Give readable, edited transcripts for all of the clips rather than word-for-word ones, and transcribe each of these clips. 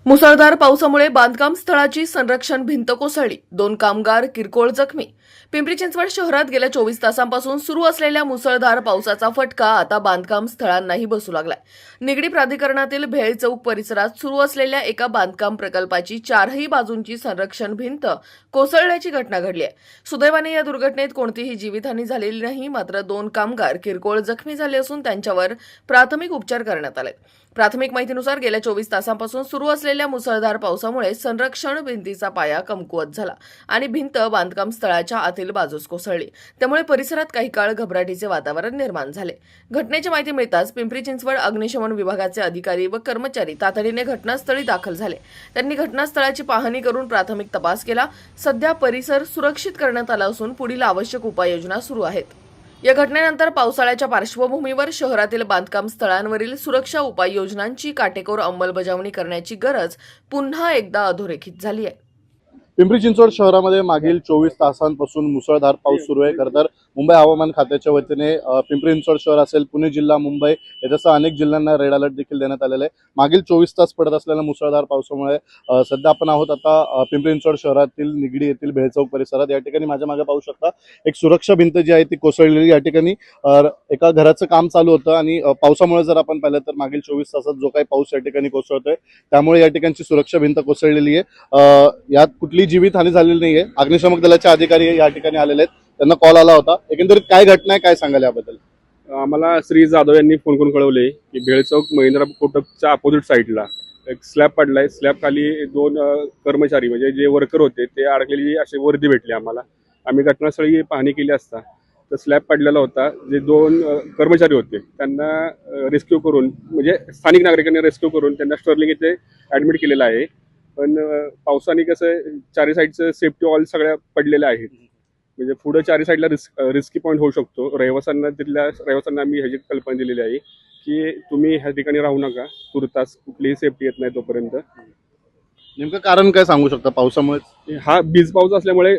मुसळधार पावसामुळे बांधकाम स्थळाची संरक्षण भिंत कोसळली, 2 कामगार किरकोळ जखमी। पिंपरी चिंचवड शहरात गेल्या 24 तासांपासून सुरू असलेल्या मुसळधार पावसाचा फटका आता बांधकाम स्थळांनाही बसू लागलाय। निगडी प्राधिकरणातील भेळ चौक परिसरात सुरू असलेल्या एका बांधकाम प्रकल्पाची 4ही बाजूंची संरक्षण भिंत कोसळल्याची घटना घडली आहे। सुदैवाने या दुर्घटनेत कोणतीही जीवितहानी झालेली नाही, मात्र 2 कामगार किरकोळ जखमी झाले असून त्यांच्यावर प्राथमिक उपचार करण्यात आले। प्राथमिक माहितीनुसार गेल्या 24 तासांपासून सुरू असलेल्या मुसळधार पावसामुळे संरक्षण भिंतीचा पाया कमकुवत झाला आणि भिंत बांधकाम स्थळाच्या आतील बाजूस कोसळली। त्यामुळे परिसरात काही काळ घबराटीचे वातावरण निर्माण झाले। घटनेची माहिती मिळताच पिंपरी चिंचवड अग्निशमन विभागाचे अधिकारी व कर्मचारी तातडीने घटनास्थळी दाखल झाले। त्यांनी घटनास्थळाची पाहणी करून प्राथमिक तपास केला। सध्या परिसर सुरक्षित करण्यात आला असून पुढील आवश्यक उपाययोजना सुरू आहेत। या घटनेनंतर पावसाळ्याच्या पार्श्वभूमीवर शहरातील बांधकाम स्थळांवरील सुरक्षा उपाययोजनांची काटेकोर अंमलबजावणी करण्याची गरज पुन्हा एकदा अधोरेखित झाली आहे। पिंपरी चिंचवड शहरामध्ये मागील 24 तासांपासून मुसळधार पाऊस सुरू आहे। खरं तर मुंबई हवामान खात्याच्या वतीने पिंपरी चिंचवड शहर असेल, पुणे जिल्हा, मुंबई यासह अनेक जिल्ह्यांना रेड अलर्ट देखील देण्यात आलेला आहे। मागील 24 तास पडत असलेल्या मुसळधार पावसामुळे सध्या आपण आहोत आता पिंपरी चिंचवड शहरातील निगडी येथील भेळ चौक परिसरात। या ठिकाणी माझ्या मागे पाहू शकता एक सुरक्षा भिंत जी आहे ती कोसळलेली। या ठिकाणी एका घराचं काम चालू होतं आणि पावसामुळे जर आपण पाहिलं तर मागील 24 तासात जो काही पाऊस या ठिकाणी कोसळतोय त्यामुळे या ठिकाणची सुरक्षा भिंत कोसळलेली आहे। यात कुठली जीवितहानी झालेली नाहीये। अग्निशमन दलाचे अधिकारी या ठिकाणी आलेले आहेत, त्यांना कॉल आला होता। एकंदरीत काय घटना आहे, काय सांगाल याबद्दल? आम्हाला श्री जाधव यांनी फोन करून कळवले की भेळ चौक महिंद्रा कोटकच्या अपोजिट साईडला एक स्लॅब पडलाय। स्लॅब खाली 2 कर्मचारी म्हणजे जे वर्कर होते ते अडकलेली अशी वर्दी भेटली आम्हाला। आम्ही घटनास्थळी पाहणी केली असता तर स्लॅब पडलेला होता। जे 2 कर्मचारी होते त्यांना रेस्क्यू करून म्हणजे स्थानिक नागरिकांनी रेस्क्यू करून त्यांना स्टर्लिंग इथे ॲडमिट केलेलं आहे। पण पावसाने कसं 4 साईडचं सेफ्टी वॉल सगळ्या पडलेल्या आहेत, म्हणजे पुढे 4 साईडला रिस्की पॉईंट होऊ शकतो। तिथल्या रहिवाशांना आम्ही ह्याची कल्पना दिलेली आहे की तुम्ही ह्या ठिकाणी राहू नका, तुर्तास कुठलीही सेफ्टी येत नाही तोपर्यंत। नेमकं कारण काय सांगू शकता? पावसामुळे हा बीज पाऊस असल्यामुळे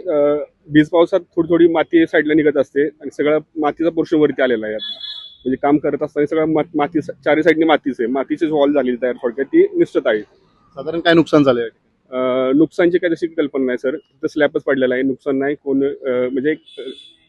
बीज पावसात थोडी माती साईडला निघत असते आणि सगळं मातीचा पोर्शन वरती आलेला आहे। आता म्हणजे काम करत असताना सगळं माती 4 साईडने मातीच आहे, मातीचीच वॉल झालेली तयार, थोडक्यात ती निश्चित आहे। साधारण काय नुकसान झालंय? नुकसानची काही तशी कल्पना नाही सर, तर स्लॅबच पडलेला आहे, नुकसान नाही। कोण म्हणजे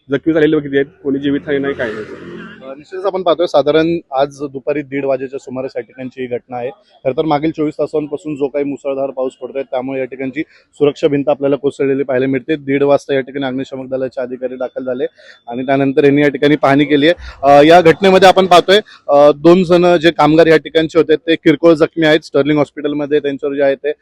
जखमी झालेले किती आहेत, कोणी जीवितहानी नाही, काय नाही। निश्चितच आपण पाहतोय साधारण आज दुपारी 1:30 वाजेच्या सुमारास या ठिकाणची ही घटना आहे। खरं तर मागील 24 तासांपासून जो काही मुसळधार पाऊस पडतोय त्यामुळे या ठिकाणची सुरक्षा भिंत आपल्याला कोसळलेली पाहायला मिळते। 1:30 वाजता या ठिकाणी अग्निशमन दलाचे अधिकारी दाखल झाले आणि त्यानंतर यांनी या ठिकाणी पाहणी केली आहे। या घटनेमध्ये आपण पाहतोय 2 जण जे कामगार या ठिकाणचे होते ते किरकोळ जखमी आहेत। स्टर्लिंग हॉस्पिटलमध्ये त्यांच्यावर जे आहे ते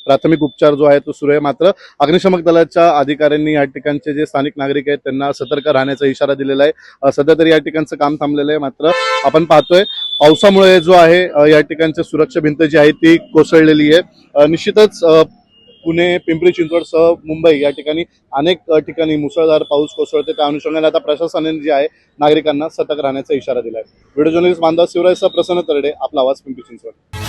प्राथमिक उपचार जो आहे तो सुरू आहे। मात्र अग्निशमन दलाच्या अधिकाऱ्यांनी या ठिकाणचे जे स्थानिक नागरिक आहेत त्यांना सतर्क राहण्याचा इशारा दिलेला आहे। सध्या तरी या ठिकाणचं काम थांबलेलं आहे, मात्र आपण पाहतोय पावसामुळे जो आहे या ठिकाणची सुरक्षा भिंत जी आहे ती कोसळलेली आहे। निश्चितच पुणे, पिंपरी चिंचवडसह मुंबई या ठिकाणी अनेक ठिकाणी मुसळधार पाऊस कोसळते। त्या अनुषंगाने आता प्रशासनाने जे आहे नागरिकांना सतर्क राहण्याचा इशारा दिला आहे। व्हिडिओ जर्नलिस्ट बांधव शिवराजसह प्रसन्न तरडे, आपला आवाज, पिंपरी चिंचवड।